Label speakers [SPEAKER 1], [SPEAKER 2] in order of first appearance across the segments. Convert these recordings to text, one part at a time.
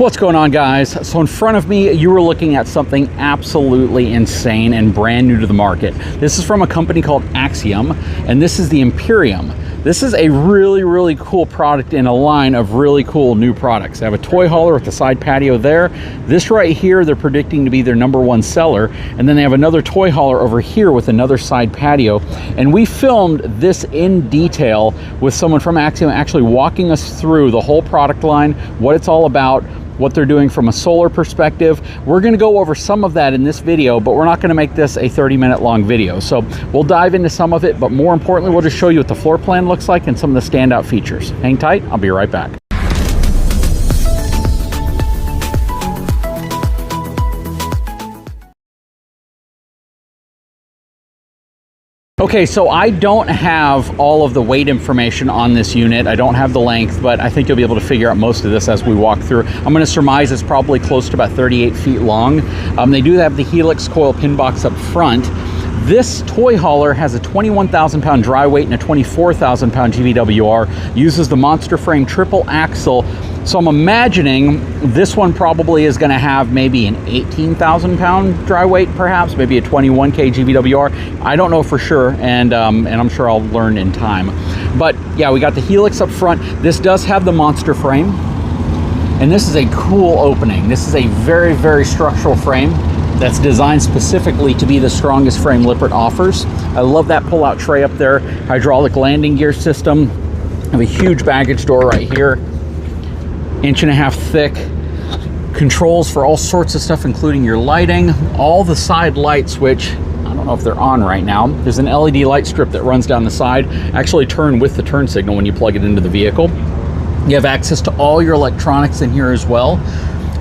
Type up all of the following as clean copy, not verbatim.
[SPEAKER 1] What's going on, guys? So in front of me, you were looking at something absolutely insane and brand new to the market. This is from a company called AXIOM, and this is the Imperium. This is a really cool product in a line of really cool new products. They have a toy hauler with the side patio there. This right here, they're predicting to be their #1 seller. And then they have another toy hauler over here with another side patio. And we filmed this in detail with someone from AXIOM actually walking us through the whole product line, what it's all about, what they're doing from a solar perspective. We're going to go over some of that in this video, but we're not going to make this a 30-minute long video. So we'll dive into some of it, but more importantly, we'll just show you what the floor plan looks like and some of the standout features. Hang tight, I'll be right back. Okay, so I don't have all of the weight information on this unit. I don't have the length, but I think you'll be able to figure out most of this as we walk through. I'm going to surmise it's probably close to about 38 feet long. They do have the Helix coil PinBox up front. This toy hauler has a 21,000 pound dry weight and a 24,000 pound GVWR, uses the monster frame triple axle. So I'm imagining this one probably is going to have maybe an 18,000 pound dry weight, perhaps, maybe a 21K GVWR. I don't know for sure, and I'm sure I'll learn in time. But yeah, we got the Helix up front. This does have the monster frame, and this is a cool opening. This is a very structural frame that's designed specifically to be the strongest frame Lippert offers. I love that pull-out tray up there, hydraulic landing gear system. I have a huge baggage door right here, 1.5 inch thick, controls for all sorts of stuff, including your lighting, all the side lights, which I don't know if they're on right now. There's an LED light strip that runs down the side, actually turn with the turn signal when you plug it into the vehicle. You have access to all your electronics in here as well.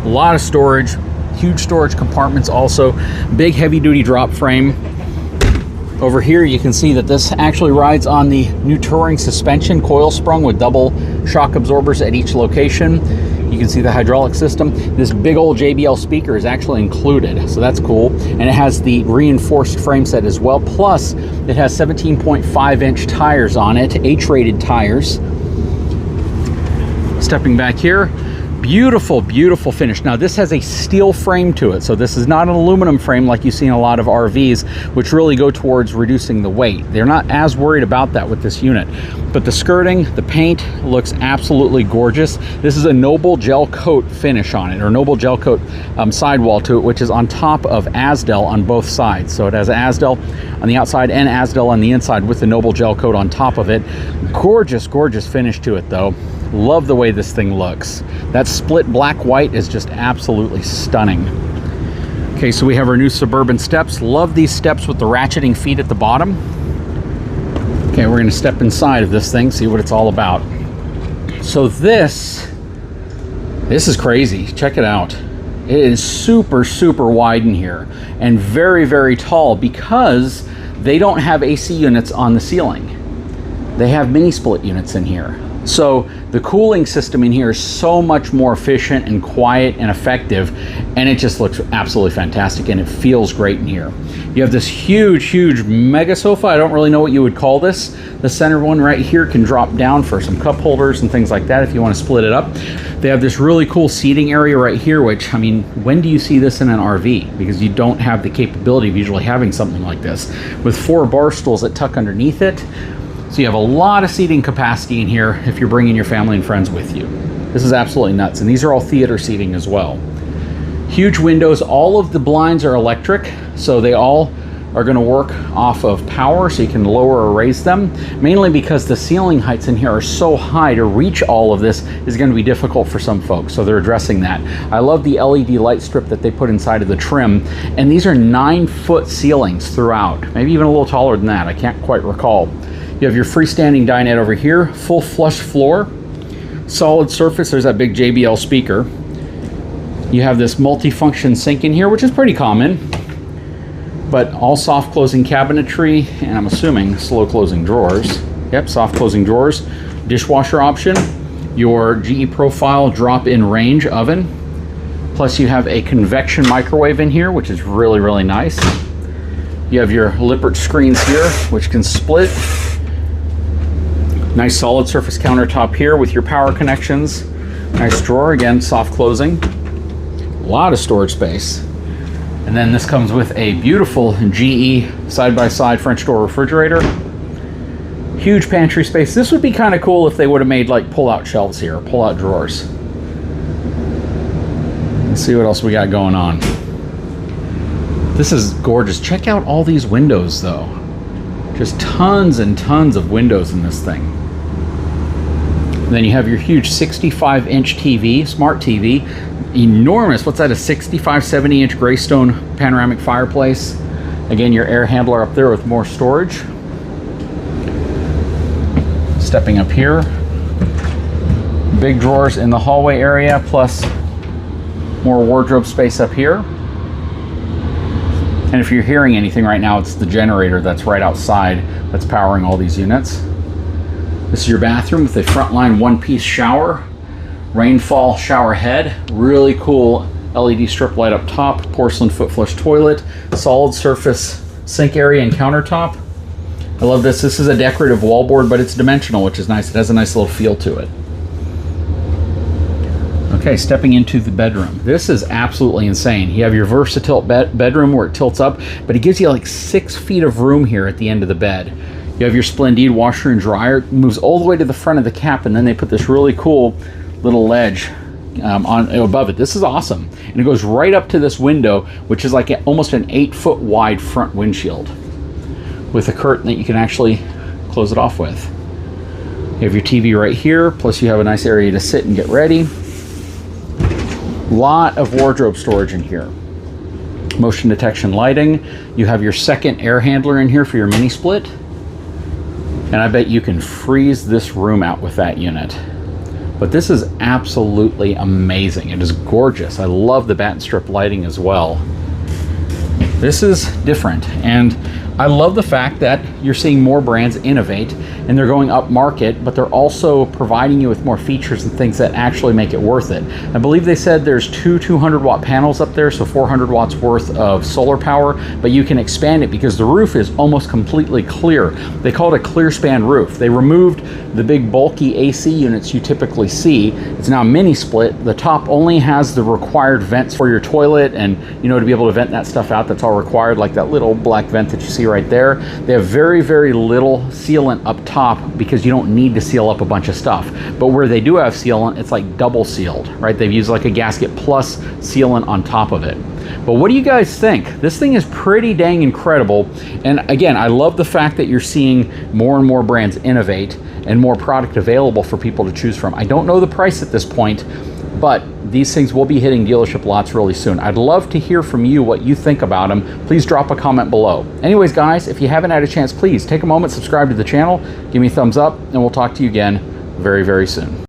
[SPEAKER 1] A lot of storage, huge storage compartments also, big heavy duty drop frame. Over here you can see that this actually rides on the new touring suspension, coil sprung with double shock absorbers at each location. You can see the hydraulic system. This big old JBL speaker is actually included, so that's cool. And it has the reinforced frame set as well. Plus it has 17.5 inch tires on it, H-rated tires. Stepping back here, beautiful finish. Now this has a steel frame to it, so this is not an aluminum frame like you see in a lot of RVs, which really go towards reducing the weight. They're not as worried about that with this unit. But the skirting, the paint looks absolutely gorgeous. This is a Noble gel coat finish on it, or Noble gel coat sidewall to it, which is on top of Azdel on both sides. So it has Azdel on the outside and Azdel on the inside with the Noble gel coat on top of it. Gorgeous finish to it though. Love the way this thing looks. That split black-white is just absolutely stunning. Okay, so we have our new Suburban steps. Love these steps with the ratcheting feet at the bottom. Okay, we're gonna step inside of this thing, see what it's all about. So this is crazy. Check it out. It is super wide in here and very tall because they don't have AC units on the ceiling. They have mini split units in here. So the cooling system in here is so much more efficient and quiet and effective, and it just looks absolutely fantastic, and it feels great in here. You have this huge mega sofa. I don't really know what you would call this. The center one right here can drop down for some cup holders and things like that if you want to split it up. They have this really cool seating area right here, which, I mean, when do you see this in an RV? Because you don't have the capability of usually having something like this, with 4 bar stools that tuck underneath it. So you have a lot of seating capacity in here if you're bringing your family and friends with you. This is absolutely nuts. And these are all theater seating as well. Huge windows. All of the blinds are electric, so they all are going to work off of power, so you can lower or raise them, mainly because the ceiling heights in here are so high. To reach all of this is going to be difficult for some folks, so they're addressing that. I love the LED light strip that they put inside of the trim, and these are 9-foot ceilings throughout, maybe even a little taller than that. I can't quite recall. You have your freestanding dinette over here, full flush floor, solid surface. There's that big JBL speaker. You have this multi-function sink in here, which is pretty common, but all soft closing cabinetry, and I'm assuming slow closing drawers. Yep, soft closing drawers. Dishwasher option, your GE Profile drop-in range oven, plus you have a convection microwave in here, which is really nice. You have your Lippert screens here, which can split. Nice solid surface countertop here with your power connections. Nice drawer, again, soft closing. lot of storage space. And then this comes with a beautiful GE side-by-side French door refrigerator. Huge pantry space. This would be kind of cool if they would have made like pull-out shelves here, pull-out drawers. Let's see what else we got going on. This is gorgeous. Check out all these windows though. Just tons and tons of windows in this thing. And then you have your huge 65-inch TV, smart TV. Enormous. What's that, a 65, 70-inch Greystone panoramic fireplace. Again, your air handler up there with more storage. Stepping up here. Big drawers in the hallway area, plus more wardrobe space up here. And if you're hearing anything right now, it's the generator that's right outside that's powering all these units. This is your bathroom with a frontline one-piece shower, rainfall shower head, really cool LED strip light up top, porcelain foot flush toilet, solid surface sink area and countertop. I love this. This is a decorative wallboard, but it's dimensional, which is nice. It has a nice little feel to it. Okay, stepping into the bedroom. This is absolutely insane. You have your versatile bedroom where it tilts up, but it gives you like 6 feet of room here at the end of the bed. You have your Splendide washer and dryer. It moves all the way to the front of the cap, and then they put this really cool little ledge above it. This is awesome. And it goes right up to this window, which is like almost an 8-foot wide front windshield with a curtain that you can actually close it off with. You have your TV right here, plus you have a nice area to sit and get ready. Lot of wardrobe storage in here. Motion detection lighting. You have your second air handler in here for your mini split. And I bet you can freeze this room out with that unit. But this is absolutely amazing. It is gorgeous. I love the batten strip lighting as well. This is different, and I love the fact that you're seeing more brands innovate and they're going up market, but they're also providing you with more features and things that actually make it worth it. I believe they said there's 2 200-watt panels up there, so 400 watts worth of solar power, but you can expand it because the roof is almost completely clear. They call it a clear span roof. They removed the big bulky AC units you typically see. It's now mini split. The top only has the required vents for your toilet and, you know, to be able to vent that stuff out, that's all required, like that little black vent that you see right there. They have very, very little sealant up top because you don't need to seal up a bunch of stuff. But where they do have sealant, it's like double sealed, right? They've used like a gasket plus sealant on top of it. But what do you guys think? This thing is pretty dang incredible. And again, I love the fact that you're seeing more and more brands innovate and more product available for people to choose from. I don't know the price at this point, but these things will be hitting dealership lots really soon. I'd love to hear from you what you think about them. Please drop a comment below. Anyways, guys, if you haven't had a chance, please take a moment, subscribe to the channel, give me a thumbs up, and we'll talk to you again very, very soon.